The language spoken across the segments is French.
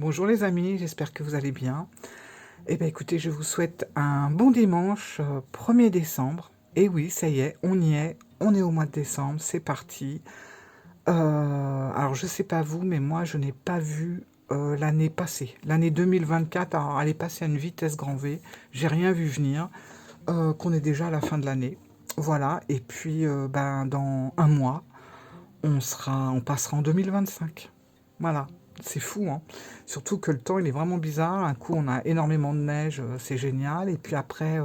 Bonjour les amis, j'espère que vous allez bien. Eh bien écoutez, je vous souhaite un bon dimanche 1er décembre. Et oui, ça y est, on est au mois de décembre, c'est parti. Alors je sais pas vous, mais moi je n'ai pas vu l'année passée. L'année 2024, alors elle est passée à une vitesse grand V. J'ai rien vu venir, qu'on est déjà à la fin de l'année. Voilà, et puis ben, dans un mois, on passera en 2025. Voilà, c'est fou, hein. Surtout que le temps, il est vraiment bizarre. Un coup, on a énormément de neige, c'est génial. Et puis après,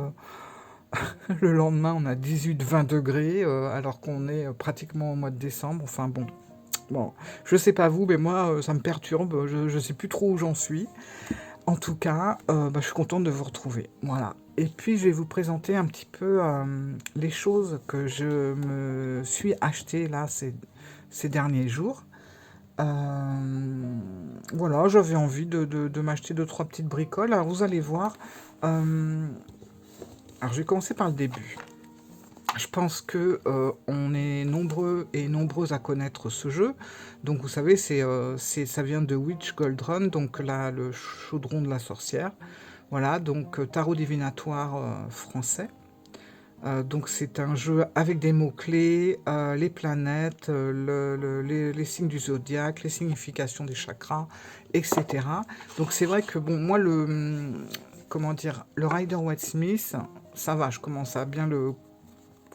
le lendemain, on a 18-20 degrés, alors qu'on est pratiquement au mois de décembre. Enfin bon, bon, je sais pas vous, mais moi, ça me perturbe. Je sais plus trop où j'en suis. En tout cas, bah, je suis contente de vous retrouver. Voilà. Et puis, je vais vous présenter un petit peu les choses que je me suis achetées là ces derniers jours. Voilà, j'avais envie de m'acheter deux, trois petites bricoles. Alors, vous allez voir. euh, alors, je vais commencer par le début. Je pense que on est nombreux et nombreuses à connaître ce jeu. Donc, vous savez, ça vient de Witch Gold Run, donc là, le chaudron de la sorcière. Voilà, donc tarot divinatoire français. Donc c'est un jeu avec des mots-clés, les planètes, les signes du zodiaque, les significations des chakras, etc. Donc c'est vrai que bon, moi comment dire, le Rider-Waite Smith, ça va, je commence à bien le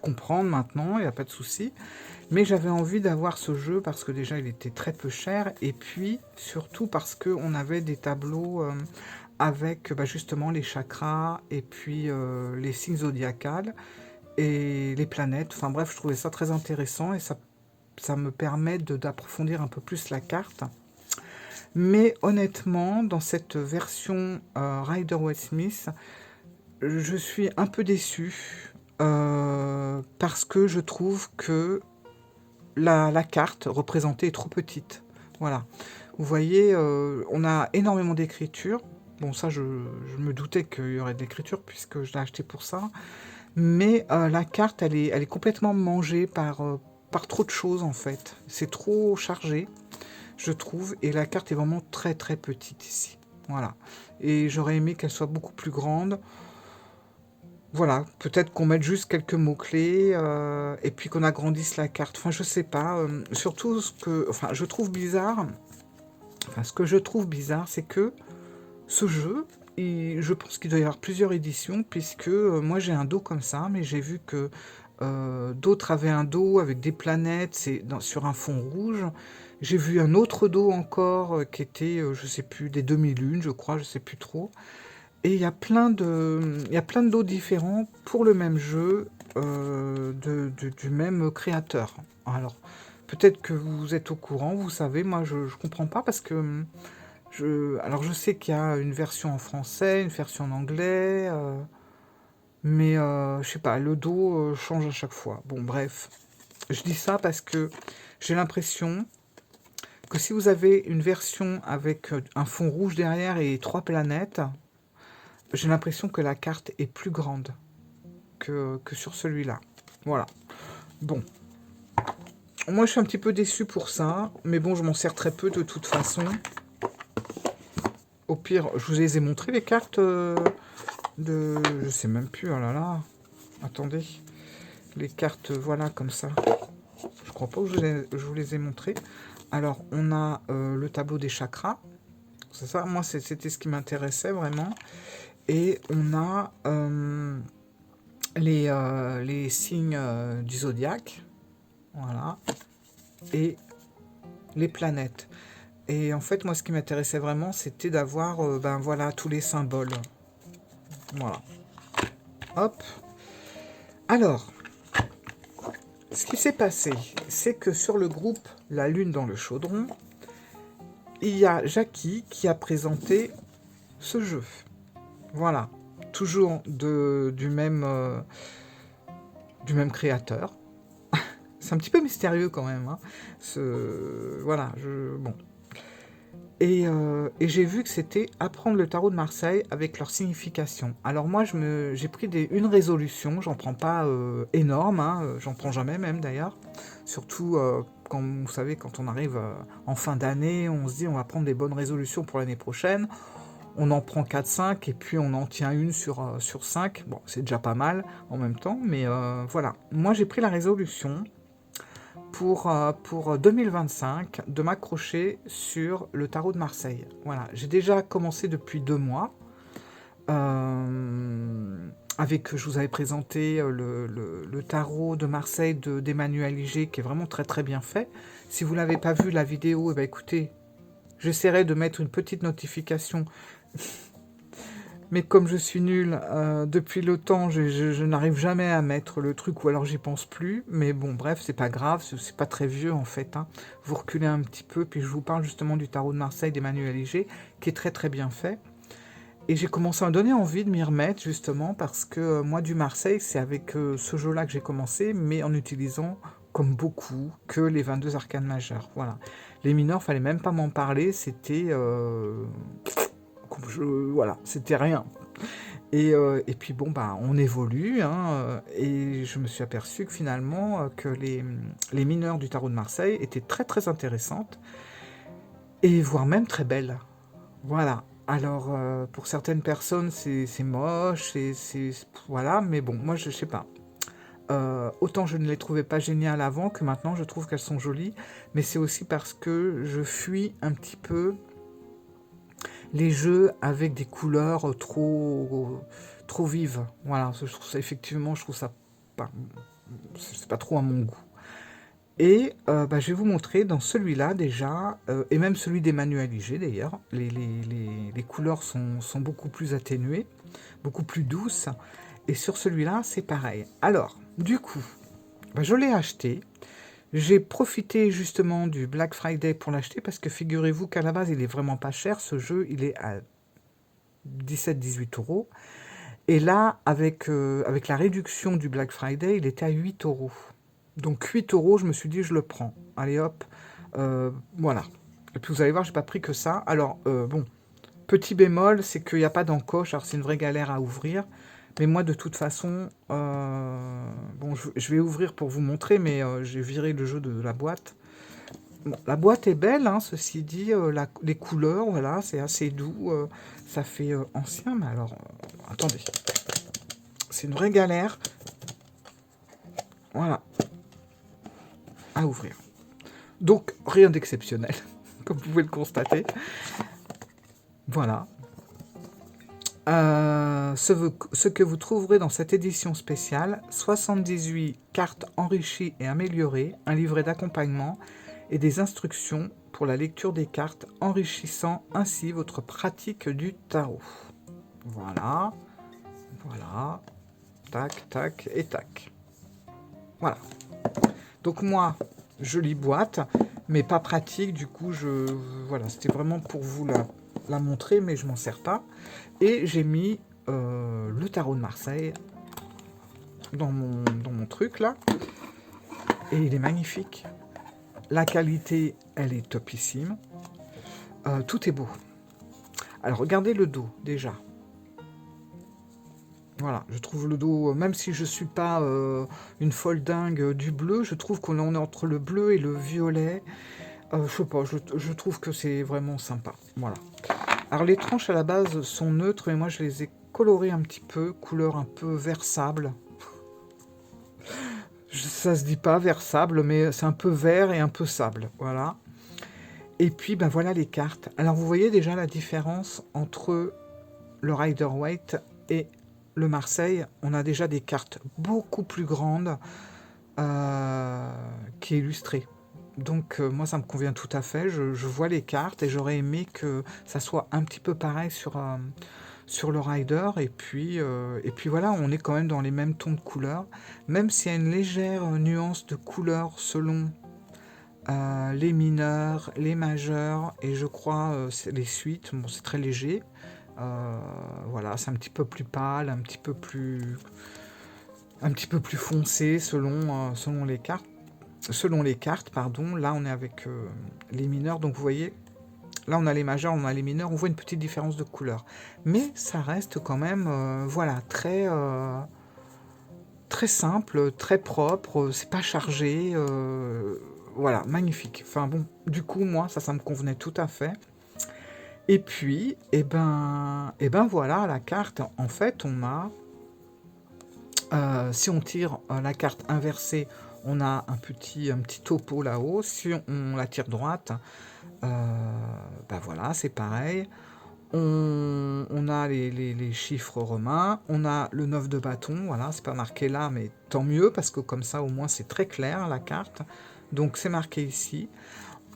comprendre maintenant, il n'y a pas de souci. Mais j'avais envie d'avoir ce jeu parce que déjà il était très peu cher et puis surtout parce qu'on avait des tableaux avec bah, justement les chakras et puis les signes zodiacales et les planètes. Enfin bref, je trouvais ça très intéressant et ça me permet d'approfondir un peu plus la carte. Mais honnêtement, dans cette version Rider-Waite Smith, je suis un peu déçu parce que je trouve que la carte représentée est trop petite. Voilà. Vous voyez, on a énormément d'écriture. Bon, ça, je me doutais qu'il y aurait de l'écriture puisque je l'ai acheté pour ça. Mais la carte, elle est complètement mangée par trop de choses en fait. C'est trop chargé, je trouve, et la carte est vraiment très très petite ici. Voilà. Et j'aurais aimé qu'elle soit beaucoup plus grande. Voilà, peut-être qu'on mette juste quelques mots-clés et puis qu'on agrandisse la carte. Enfin, je sais pas. Surtout enfin, je trouve bizarre. Enfin, ce que je trouve bizarre, c'est que ce jeu, je pense qu'il doit y avoir plusieurs éditions, puisque moi j'ai un dos comme ça, mais j'ai vu que d'autres avaient un dos avec des planètes sur un fond rouge. J'ai vu un autre dos encore qui était, je sais plus, des demi-lunes, je crois, je sais plus trop. Et il y a plein de dos différents pour le même jeu du même créateur. Alors, peut-être que vous êtes au courant, vous savez, moi je comprends pas parce que alors je sais qu'il y a une version en français, une version en anglais, mais je sais pas, le dos change à chaque fois. Bon, bref, je dis ça parce que j'ai l'impression que si vous avez une version avec un fond rouge derrière et trois planètes, j'ai l'impression que la carte est plus grande que sur celui-là. Voilà. Bon, moi je suis un petit peu déçu pour ça, mais bon, je m'en sers très peu de toute façon. Au pire, je vous les ai montré les cartes je sais même plus, oh là là. Attendez. Les cartes, voilà, comme ça. Je crois pas que je vous les ai montrées. Alors, on a le tableau des chakras. C'est ça, moi, c'était ce qui m'intéressait vraiment. Et on a les signes du zodiaque. Voilà. Et les planètes. Et en fait, moi, ce qui m'intéressait vraiment, c'était d'avoir, ben voilà, tous les symboles. Voilà. Hop. Alors, ce qui s'est passé, c'est que sur le groupe La Lune dans le Chaudron, il y a Jackie qui a présenté ce jeu. Voilà. Toujours du même créateur. C'est un petit peu mystérieux quand même. Hein. Voilà. Bon. Et j'ai vu que c'était apprendre le tarot de Marseille avec leur signification. Alors moi, j'ai pris une résolution, j'en prends pas énorme, hein, j'en prends jamais même d'ailleurs. Surtout quand vous savez, quand on arrive en fin d'année, on se dit on va prendre des bonnes résolutions pour l'année prochaine. On en prend 4-5 et puis on en tient une sur 5. Bon, c'est déjà pas mal en même temps, mais voilà. Moi, j'ai pris la résolution pour 2025 de m'accrocher sur le tarot de Marseille. Voilà, j'ai déjà commencé depuis 2 mois. Je vous avais présenté le tarot de Marseille d'Emmanuel Liger, qui est vraiment très très bien fait. Si vous ne l'avez pas vu la vidéo, eh ben, écoutez, j'essaierai de mettre une petite notification. Mais comme je suis nulle, depuis le temps, je n'arrive jamais à mettre le truc, ou alors j'y pense plus. Mais bon, bref, c'est pas grave, c'est pas très vieux en fait. Hein. Vous reculez un petit peu, puis je vous parle justement du tarot de Marseille d'Emmanuel Liger, qui est très très bien fait. Et j'ai commencé à me donner envie de m'y remettre, justement, parce que moi, du Marseille, c'est avec ce jeu-là que j'ai commencé, mais en utilisant, comme beaucoup, que les 22 arcanes majeures. Voilà. Les mineurs, fallait même pas m'en parler, c'était... voilà, c'était rien. Et puis bon, bah, on évolue, hein, et je me suis aperçu que finalement, que les mineurs du tarot de Marseille étaient très très intéressantes, et voire même très belles. Voilà. Alors, pour certaines personnes, c'est moche, voilà, mais bon, moi, je sais pas. Autant je ne les trouvais pas géniales avant, que maintenant, je trouve qu'elles sont jolies, mais c'est aussi parce que je fuis un petit peu les jeux avec des couleurs trop vives. Voilà, je trouve ça, effectivement, je trouve ça pas, c'est pas trop à mon goût. Et bah, je vais vous montrer dans celui-là déjà, et même celui d'Emmanuel Liger d'ailleurs, les couleurs sont beaucoup plus atténuées, beaucoup plus douces, et sur celui-là c'est pareil. Alors, du coup, bah, je l'ai acheté, j'ai profité justement du Black Friday pour l'acheter, parce que figurez-vous qu'à la base il est vraiment pas cher, ce jeu il est à 17-18 euros, et là avec la réduction du Black Friday il était à 8 euros. Donc 8 euros, je me suis dit, je le prends. Allez hop, voilà. Et puis vous allez voir, j'ai pas pris que ça. Alors, bon, petit bémol, c'est qu'il n'y a pas d'encoche. Alors c'est une vraie galère à ouvrir. Mais moi, de toute façon, bon, je vais ouvrir pour vous montrer, mais j'ai viré le jeu de la boîte. Bon, la boîte est belle, hein, ceci dit. Les couleurs, voilà, c'est assez doux. Ça fait ancien, mais alors, attendez. C'est une vraie galère. Voilà. À ouvrir. Donc, rien d'exceptionnel, comme vous pouvez le constater. Voilà. Ce que vous trouverez dans cette édition spéciale, 78 cartes enrichies et améliorées, un livret d'accompagnement et des instructions pour la lecture des cartes, enrichissant ainsi votre pratique du tarot. Voilà. Voilà. Tac, tac et tac. Voilà. Donc moi, jolie boîte, mais pas pratique, du coup, voilà, c'était vraiment pour vous la montrer, mais je m'en sers pas. Et j'ai mis le tarot de Marseille dans mon truc, là, et il est magnifique. La qualité, elle est topissime. Tout est beau. Alors, regardez le dos, déjà. Voilà, je trouve le dos, même si je suis pas une folle dingue du bleu, je trouve qu'on est entre le bleu et le violet. Je sais pas, je trouve que c'est vraiment sympa. Voilà. Alors les tranches à la base sont neutres, et moi je les ai colorées un petit peu, couleur un peu vert sable. Ça se dit pas vert sable, mais c'est un peu vert et un peu sable. Voilà. Et puis ben voilà les cartes. Alors vous voyez déjà la différence entre le Rider-Waite et le Marseille. On a déjà des cartes beaucoup plus grandes qui illustrées. Donc moi ça me convient tout à fait, je vois les cartes et j'aurais aimé que ça soit un petit peu pareil sur le Rider, et puis voilà, on est quand même dans les mêmes tons de couleurs, même s'il y a une légère nuance de couleur selon les mineurs, les majeurs, et je crois les suites. Bon, c'est très léger, voilà, c'est un petit peu plus pâle, un petit peu plus foncé selon les cartes. Selon les cartes, pardon. Là, on est avec les mineurs, donc vous voyez, là, on a les majeurs, on a les mineurs, on voit une petite différence de couleur. Mais ça reste quand même, voilà, très simple, très propre, c'est pas chargé, voilà, magnifique. Enfin bon, du coup, moi, ça me convenait tout à fait. Et puis, voilà, la carte, en fait, on a, si on tire la carte inversée, on a un petit topo là-haut. Si on la tire droite, voilà, c'est pareil. On a les chiffres romains, on a le 9 de bâton, voilà, c'est pas marqué là, mais tant mieux, parce que comme ça, au moins, c'est très clair, la carte. Donc, c'est marqué ici.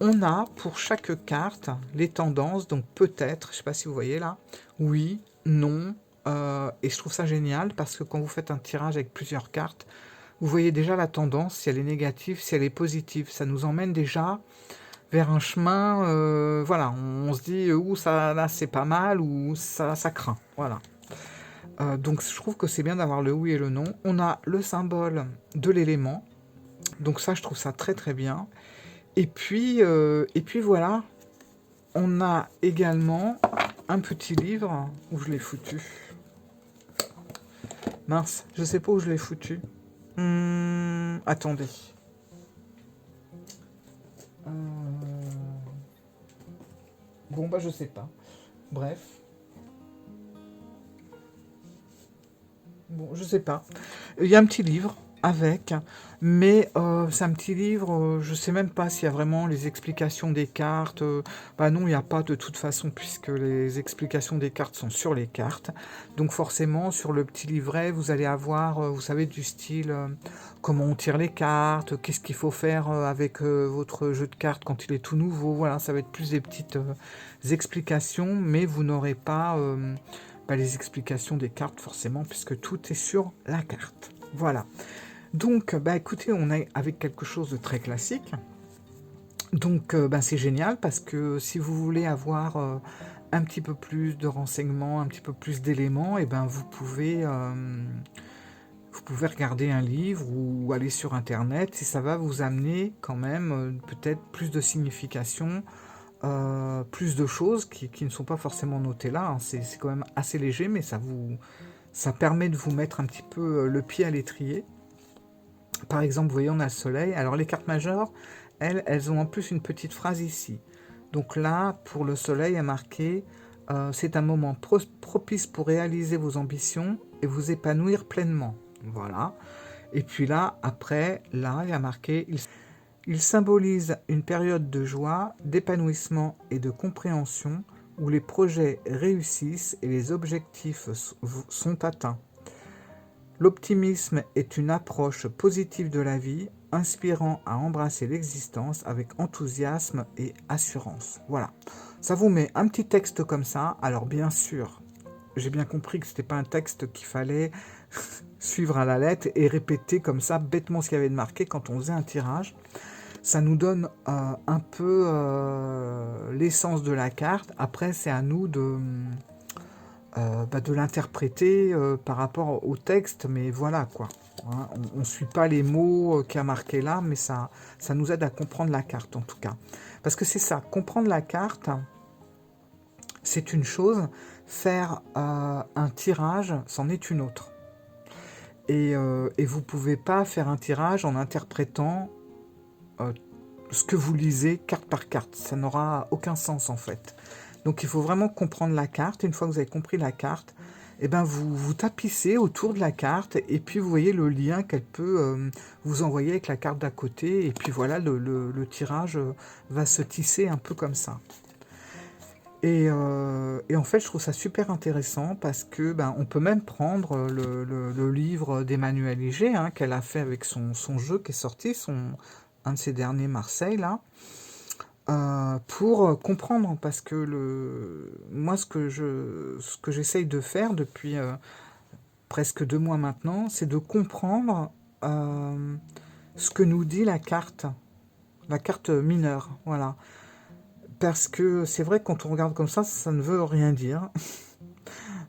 On a, pour chaque carte, les tendances, donc peut-être, je sais pas si vous voyez là, oui, non, et je trouve ça génial, parce que quand vous faites un tirage avec plusieurs cartes, vous voyez déjà la tendance, si elle est négative, si elle est positive. Ça nous emmène déjà vers un chemin, voilà, on se dit, ouh, ça, là, c'est pas mal, ou ça craint, voilà. Donc, je trouve que c'est bien d'avoir le oui et le non. On a le symbole de l'élément, donc ça, je trouve ça très très bien. Et puis voilà, on a également un petit livre, où je l'ai foutu. Mince, je sais pas où je l'ai foutu. Attendez. Euh, Bon, bah je sais pas. Bref. Bon, je sais pas. Il y a un petit livre avec, mais c'est un petit livre, je sais même pas s'il y a vraiment les explications des cartes. Bah non, il n'y a pas de toute façon, puisque les explications des cartes sont sur les cartes. Donc forcément, sur le petit livret, vous allez avoir, vous savez, du style comment on tire les cartes, qu'est-ce qu'il faut faire avec votre jeu de cartes quand il est tout nouveau. Voilà, ça va être plus des petites explications, mais vous n'aurez pas les explications des cartes forcément, puisque tout est sur la carte. Voilà. Donc, écoutez, on est avec quelque chose de très classique. Donc, c'est génial parce que si vous voulez avoir un petit peu plus de renseignements, un petit peu plus d'éléments, vous pouvez regarder un livre ou aller sur Internet et ça va vous amener quand même peut-être plus de signification, plus de choses qui ne sont pas forcément notées là. Hein. C'est quand même assez léger, mais ça permet de vous mettre un petit peu le pied à l'étrier. Par exemple, vous voyez, on a le soleil. Alors, les cartes majeures, elles ont en plus une petite phrase ici. Donc là, pour le soleil, il y a marqué c'est un moment propice pour réaliser vos ambitions et vous épanouir pleinement. Voilà. Et puis là, après, là, il y a marqué il symbolise une période de joie, d'épanouissement et de compréhension où les projets réussissent et les objectifs sont atteints. L'optimisme est une approche positive de la vie, inspirant à embrasser l'existence avec enthousiasme et assurance. Voilà. Ça vous met un petit texte comme ça. Alors bien sûr, j'ai bien compris que c'était pas un texte qu'il fallait suivre à la lettre et répéter comme ça bêtement ce qu'il y avait de marqué quand on faisait un tirage. Ça nous donne un peu l'essence de la carte. Après, c'est à nous de l'interpréter par rapport au texte, mais voilà quoi. Hein, on ne suit pas les mots qu'il y a marqués là, mais ça nous aide à comprendre la carte en tout cas. Parce que c'est ça, comprendre la carte, c'est une chose, faire un tirage, c'en est une autre. Et vous ne pouvez pas faire un tirage en interprétant ce que vous lisez carte par carte. Ça n'aura aucun sens en fait. Donc il faut vraiment comprendre la carte. Une fois que vous avez compris la carte, vous tapissez autour de la carte et puis vous voyez le lien qu'elle peut vous envoyer avec la carte d'à côté. Et puis voilà, le tirage va se tisser un peu comme ça. Et en fait, je trouve ça super intéressant parce que on peut même prendre le livre d'Emmanuel Iger qu'elle a fait avec son jeu qui est sorti, un de ses derniers Marseille là. Pour comprendre, parce que moi ce que j'essaye de faire depuis presque 2 mois maintenant, c'est de comprendre ce que nous dit la carte mineure, voilà. Parce que c'est vrai que quand on regarde comme ça ne veut rien dire.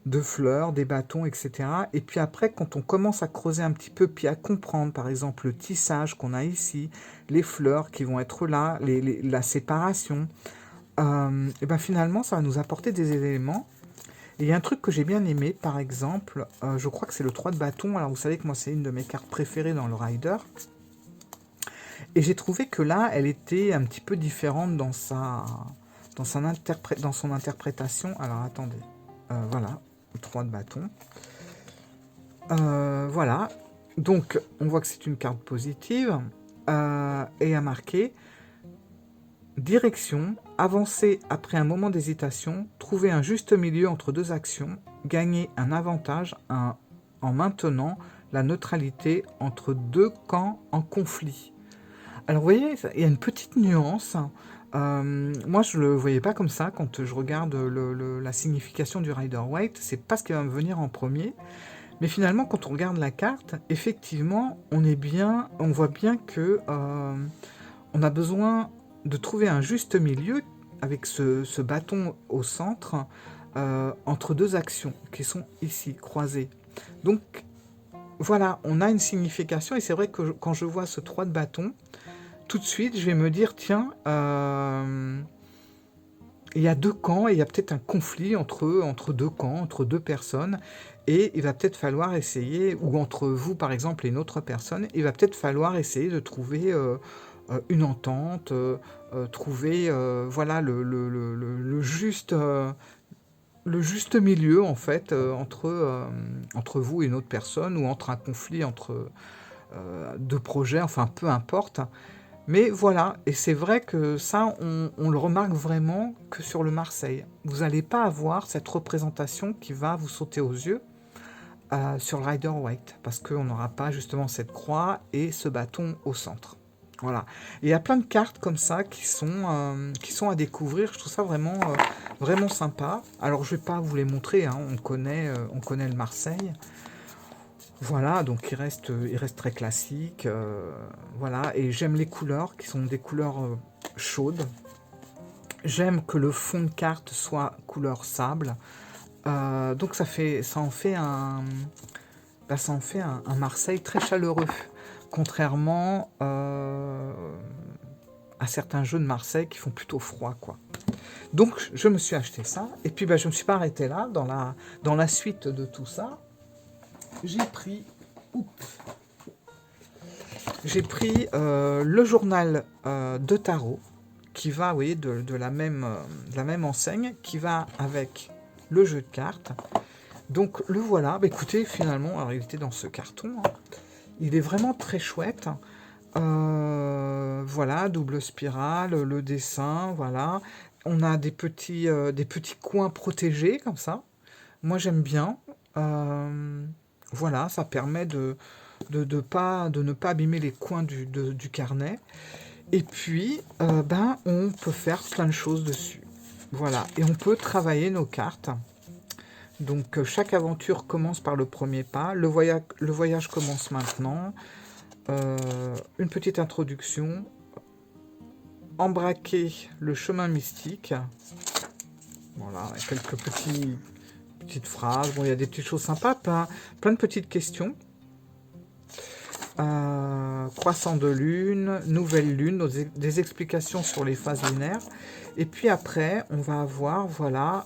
De fleurs, des bâtons, etc. Et puis après, quand on commence à creuser un petit peu, puis à comprendre, par exemple, le tissage qu'on a ici, les fleurs qui vont être là, la séparation, et finalement, ça va nous apporter des éléments. Et il y a un truc que j'ai bien aimé, par exemple, je crois que c'est le 3 de bâton. Alors, vous savez que moi, c'est une de mes cartes préférées dans le Rider. Et j'ai trouvé que là, elle était un petit peu différente dans dans son interprétation. Alors, attendez. Voilà, 3 de bâton. Voilà. Donc, on voit que c'est une carte positive. Et à marquer direction, avancer après un moment d'hésitation, trouver un juste milieu entre deux actions, gagner un avantage en maintenant la neutralité entre deux camps en conflit. Alors vous voyez, il y a une petite nuance. Moi, je ne le voyais pas comme ça quand je regarde la signification du Rider-Waite. C'est pas ce qui va me venir en premier. Mais finalement, quand on regarde la carte, effectivement, on voit bien que on a besoin de trouver un juste milieu avec ce bâton au centre entre deux actions qui sont ici, croisées. Donc, voilà, on a une signification et c'est vrai que quand je vois ce 3 de bâton, tout de suite, je vais me dire, tiens, il y a deux camps et il y a peut-être un conflit entre deux camps, entre deux personnes. Et il va peut-être falloir essayer, ou entre vous par exemple et une autre personne, il va peut-être falloir essayer de trouver une entente, trouver voilà, le juste milieu en fait entre vous et une autre personne, ou entre un conflit entre deux projets, enfin peu importe. Mais voilà, et c'est vrai que ça, on le remarque vraiment que sur le Marseille. Vous n'allez pas avoir cette représentation qui va vous sauter aux yeux sur le Rider-Waite, parce qu'on n'aura pas justement cette croix et ce bâton au centre. Voilà. Et il y a plein de cartes comme ça qui sont à découvrir. Je trouve ça vraiment sympa. Alors, je ne vais pas vous les montrer, hein. On connaît le Marseille. Voilà, donc il reste très classique. Voilà, et j'aime les couleurs qui sont des couleurs chaudes. J'aime que le fond de carte soit couleur sable. Donc ça en fait un Marseille très chaleureux, contrairement à certains jeux de Marseille qui font plutôt froid, quoi. Donc je me suis acheté ça, et puis je me suis pas arrêté là. Dans la suite de tout ça, j'ai pris le journal de tarot qui va, vous voyez, de la même enseigne, qui va avec le jeu de cartes. Donc le voilà, écoutez, finalement, alors il était dans ce carton, hein. Il est vraiment très chouette. Voilà, double spirale, le dessin, voilà. On a des petits coins protégés comme ça. Moi j'aime bien. Voilà, ça permet de ne pas abîmer les coins du carnet. Et puis, on peut faire plein de choses dessus. Voilà, et on peut travailler nos cartes. Donc chaque aventure commence par le premier pas. Le voyage commence maintenant. Une petite introduction. Embraquer le chemin mystique. Voilà, quelques petites phrases. Bon, il y a des petites choses sympas. Plein de petites questions. Croissant de lune, nouvelle lune, des explications sur les phases lunaires. Et puis après, on va avoir, voilà,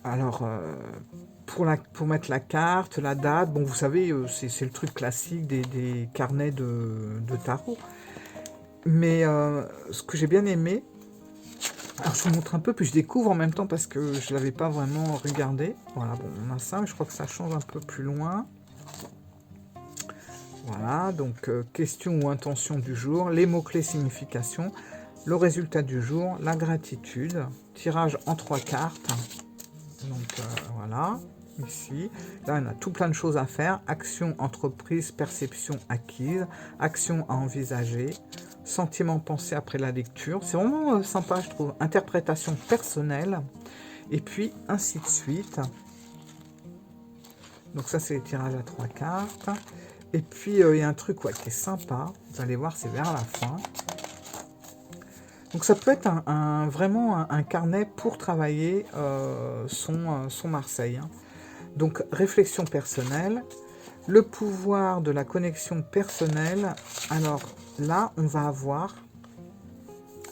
alors, pour mettre la carte, la date, bon, vous savez, c'est le truc classique des carnets de tarot. Mais ce que j'ai bien aimé, alors je vous montre un peu, puis je découvre en même temps parce que je ne l'avais pas vraiment regardé. Voilà, bon, on a ça, mais je crois que ça change un peu plus loin. Voilà, donc question ou intention du jour, les mots-clés signification, le résultat du jour, la gratitude, tirage en 3 cartes. Donc voilà, ici. Là, on a tout plein de choses à faire. Action, entreprise, perception acquise, action à envisager, sentiment pensé après la lecture. C'est vraiment sympa, je trouve. Interprétation personnelle. Et puis, ainsi de suite. Donc ça, c'est les tirages à 3 cartes. Et puis, il y a un truc qui est sympa. Vous allez voir, c'est vers la fin. Donc ça peut être vraiment un carnet pour travailler son Marseille, hein. Donc réflexion personnelle, le pouvoir de la connexion personnelle. Alors là, on va avoir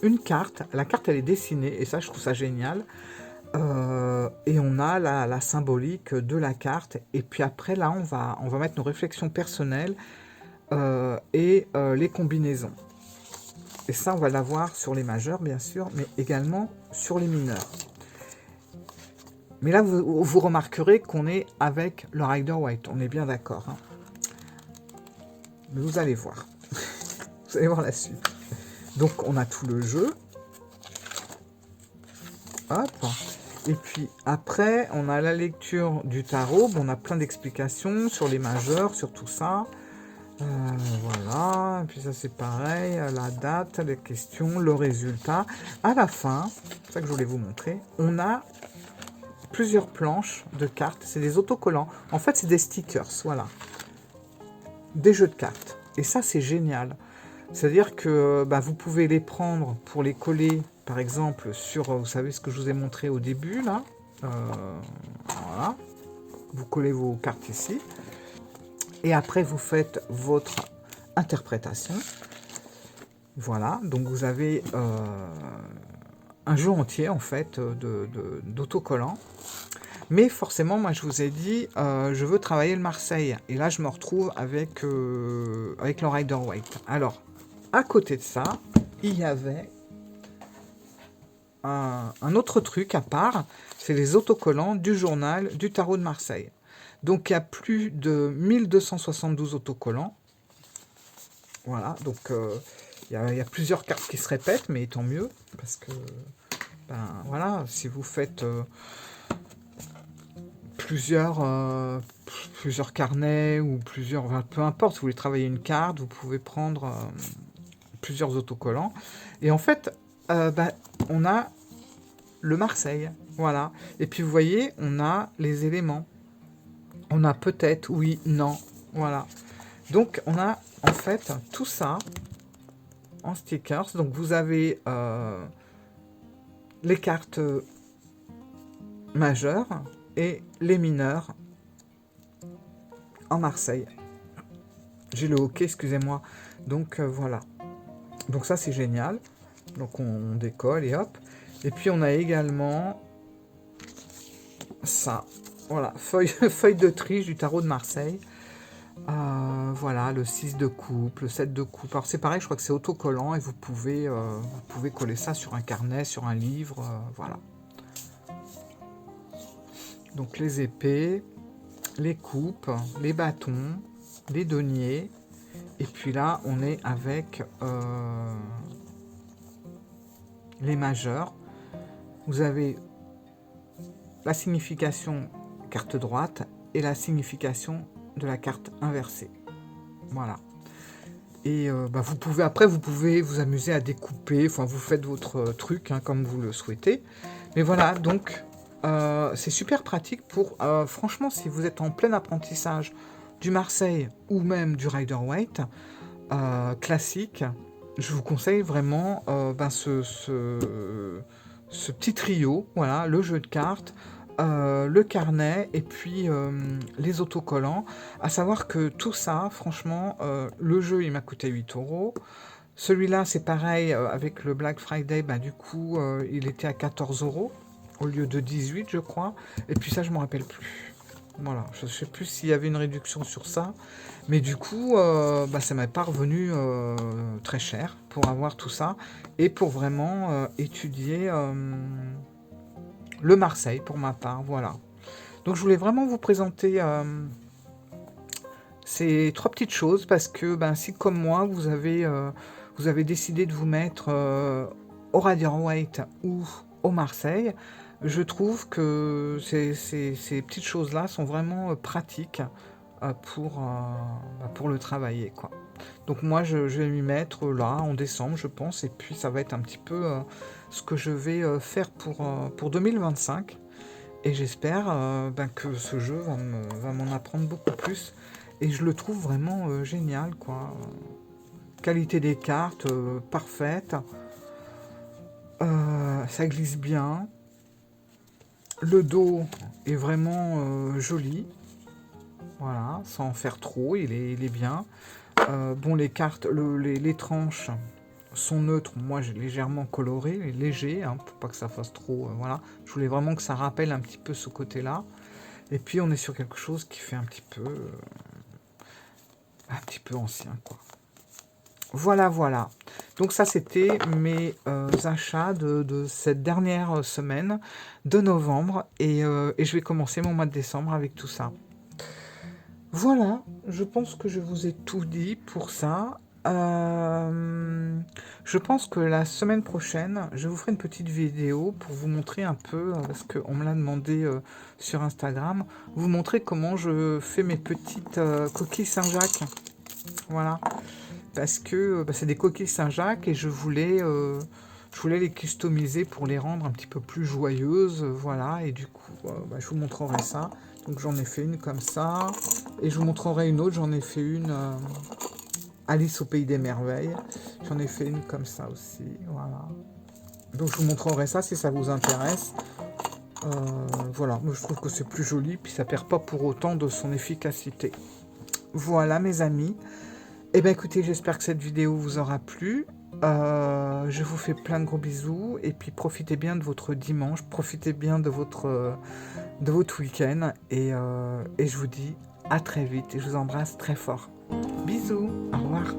une carte. La carte, elle est dessinée et ça, je trouve ça génial. Et on a la symbolique de la carte. Et puis après, là, on va mettre nos réflexions personnelles. et les combinaisons. Et ça, on va l'avoir sur les majeurs, bien sûr, mais également sur les mineurs. Mais là, vous remarquerez qu'on est avec le Rider-Waite. On est bien d'accord. Hein. Mais vous allez voir. Vous allez voir la suite. Donc, on a tout le jeu. Hop. Et puis, après, on a la lecture du tarot. Bon, on a plein d'explications sur les majeurs, sur tout ça. Voilà, et puis ça c'est pareil, la date, les questions, le résultat. À la fin, c'est ça que je voulais vous montrer, on a plusieurs planches de cartes, c'est des autocollants. En fait, c'est des stickers, voilà. Des jeux de cartes. Et ça, c'est génial. C'est-à-dire que bah, vous pouvez les prendre pour les coller, par exemple, sur, vous savez ce que je vous ai montré au début, là. Voilà. Vous collez vos cartes ici. Et après, vous faites votre interprétation. Voilà, donc vous avez un jeu entier, en fait, d'autocollants. Mais forcément, moi, je vous ai dit, je veux travailler le Marseille. Et là, je me retrouve avec le Rider-Waite. Alors, à côté de ça, il y avait un autre truc à part. C'est les autocollants du journal du tarot de Marseille. Donc, il y a plus de 1272 autocollants. Voilà, donc il y a plusieurs cartes qui se répètent, mais tant mieux, parce que, ben voilà, si vous faites plusieurs carnets ou plusieurs, enfin, peu importe, si vous voulez travailler une carte, vous pouvez prendre plusieurs autocollants. Et en fait, ben, on a le Marseille, voilà. Et puis vous voyez, on a les éléments. On a peut-être, oui, non, voilà. Donc on a en fait tout ça en stickers. Donc vous avez les cartes majeures et les mineurs en Marseille. J'ai le hockey, excusez-moi. Donc voilà. Donc ça c'est génial. Donc on décolle et hop. Et puis on a également ça. Voilà, feuille de triche du tarot de Marseille. Voilà, le 6 de coupe, le 7 de coupe. Alors c'est pareil, je crois que c'est autocollant et vous pouvez coller ça sur un carnet, sur un livre, voilà. Donc les épées, les coupes, les bâtons, les deniers. Et puis là, on est avec les majeurs. Vous avez la signification carte droite et la signification de la carte inversée. Voilà. Et bah, vous pouvez vous amuser à découper, enfin vous faites votre truc hein, comme vous le souhaitez. Mais voilà, donc c'est super pratique pour, franchement, si vous êtes en plein apprentissage du Marseille ou même du Rider-Waite classique, je vous conseille vraiment ce petit trio, voilà, le jeu de cartes, le carnet et puis les autocollants. À savoir que tout ça, franchement, le jeu il m'a coûté 8 €. Celui-là, c'est pareil, avec le Black Friday, bah, du coup, il était à 14 € au lieu de 18, je crois. Et puis ça, je ne me rappelle plus. Voilà, je ne sais plus s'il y avait une réduction sur ça. Mais du coup, bah, ça m'est pas revenu très cher pour avoir tout ça. Et pour vraiment étudier le Marseille, pour ma part, voilà. Donc je voulais vraiment vous présenter ces trois petites choses parce que ben, si comme moi vous avez décidé de vous mettre au Rider-Waite ou au Marseille, je trouve que ces petites choses-là sont vraiment pratiques pour le travailler, quoi. Donc moi je vais m'y mettre là en décembre je pense et puis ça va être un petit peu ce que je vais faire pour 2025 et j'espère ben, que ce jeu va m'en apprendre beaucoup plus et je le trouve vraiment génial quoi. Qualité des cartes parfaite, ça glisse bien, le dos est vraiment joli, voilà, sans en faire trop, il est bien. Bon, les cartes, les tranches sont neutres. Moi, j'ai légèrement coloré, léger, hein, pour pas que ça fasse trop. Voilà. Je voulais vraiment que ça rappelle un petit peu ce côté-là. Et puis, on est sur quelque chose qui fait un petit peu. un petit peu ancien, quoi. Voilà, voilà. Donc ça, c'était mes achats de cette dernière semaine de novembre. Et je vais commencer mon mois de décembre avec tout ça. Voilà, je pense que je vous ai tout dit pour ça. Je pense que la semaine prochaine, je vous ferai une petite vidéo pour vous montrer un peu, parce qu'on me l'a demandé sur Instagram, vous montrer comment je fais mes petites coquilles Saint-Jacques. Voilà. Parce que c'est des coquilles Saint-Jacques et je voulais les customiser pour les rendre un petit peu plus joyeuses, voilà, et du coup, je vous montrerai ça. Donc j'en ai fait une comme ça, et je vous montrerai une autre, j'en ai fait une Alice au Pays des Merveilles, j'en ai fait une comme ça aussi, voilà. Donc je vous montrerai ça si ça vous intéresse. Voilà, moi je trouve que c'est plus joli, puis ça perd pas pour autant de son efficacité. Voilà mes amis. Eh bien écoutez, j'espère que cette vidéo vous aura plu. Je vous fais plein de gros bisous et puis profitez bien de votre dimanche, profitez bien de votre week-end et je vous dis à très vite et je vous embrasse très fort. Bisous, au revoir.